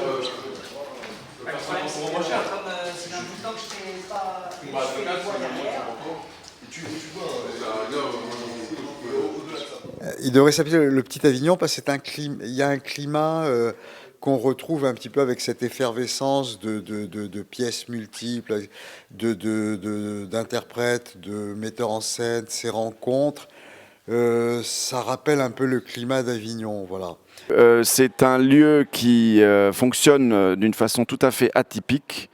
Le problème, c'est que comme c'est un bouton que je fais pas. Je fais les voix derrière. Il devrait s'appeler le Petit Avignon parce que il y a un climat qu'on retrouve un petit peu avec cette effervescence de pièces multiples, d'interprètes, de metteurs en scène, ces rencontres. Ça rappelle un peu le climat d'Avignon, voilà. C'est un lieu qui fonctionne d'une façon tout à fait atypique,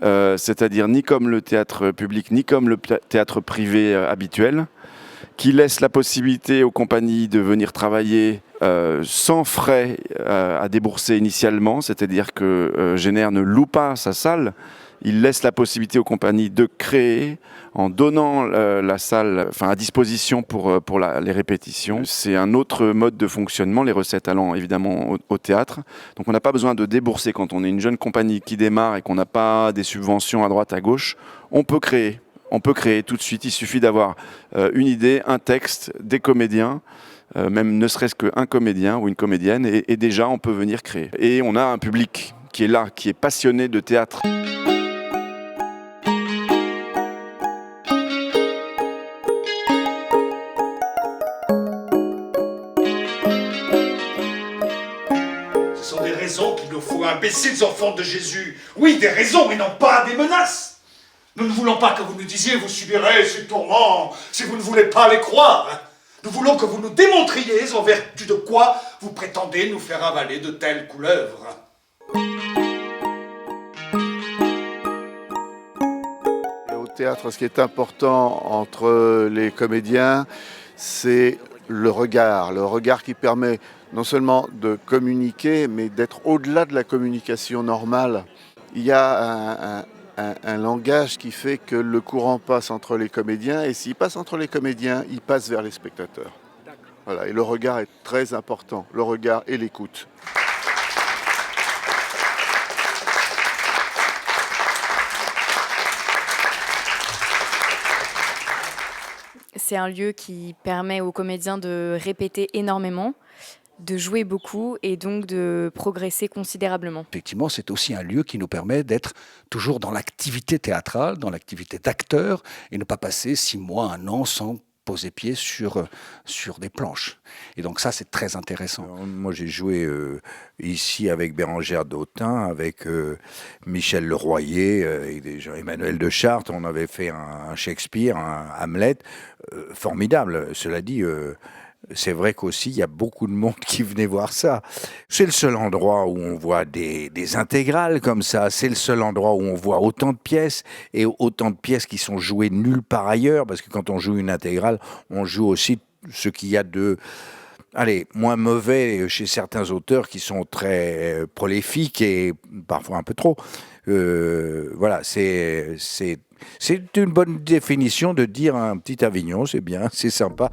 c'est-à-dire ni comme le théâtre public, ni comme le théâtre privé habituel, qui laisse la possibilité aux compagnies de venir travailler sans frais à débourser initialement, c'est-à-dire que Génère ne loue pas sa salle, il laisse la possibilité aux compagnies de créer en donnant la salle à disposition pour les répétitions. C'est un autre mode de fonctionnement, les recettes allant évidemment au théâtre. Donc on n'a pas besoin de débourser quand on est une jeune compagnie qui démarre et qu'on n'a pas des subventions à droite à gauche. On peut créer. On peut créer tout de suite, il suffit d'avoir une idée, un texte, des comédiens, même ne serait-ce qu'un comédien ou une comédienne, et déjà on peut venir créer. Et on a un public qui est là, qui est passionné de théâtre. Ce sont des raisons qu'il nous faut, imbéciles enfants de Jésus. Oui, des raisons, et non pas des menaces. Nous ne voulons pas que vous nous disiez « vous subirez ces tourments » si vous ne voulez pas les croire. Nous voulons que vous nous démontriez en vertu de quoi vous prétendez nous faire avaler de telles couleuvres. Et au théâtre, ce qui est important entre les comédiens, c'est le regard qui permet non seulement de communiquer, mais d'être au-delà de la communication normale. Il y a un langage qui fait que le courant passe entre les comédiens, et s'il passe entre les comédiens, il passe vers les spectateurs. Voilà, et le regard est très important, le regard et l'écoute. C'est un lieu qui permet aux comédiens de répéter énormément, de jouer beaucoup et donc de progresser considérablement. Effectivement, c'est aussi un lieu qui nous permet d'être toujours dans l'activité théâtrale, dans l'activité d'acteur, et ne pas passer 6 mois, 1 an sans poser pied sur des planches. Et donc ça, c'est très intéressant. Alors, moi, j'ai joué ici avec Bérengère Dautin, avec Michel Leroyer et Jean-Emmanuel de Chartres. On avait fait un Shakespeare, un Hamlet, formidable. Cela dit, c'est vrai qu'aussi, il y a beaucoup de monde qui venait voir ça. C'est le seul endroit où on voit des intégrales comme ça. C'est le seul endroit où on voit autant de pièces et autant de pièces qui sont jouées nulle part ailleurs. Parce que quand on joue une intégrale, on joue aussi ce qu'il y a de moins mauvais chez certains auteurs qui sont très prolifiques et parfois un peu trop. Voilà, c'est une bonne définition de dire un petit Avignon, c'est bien, c'est sympa.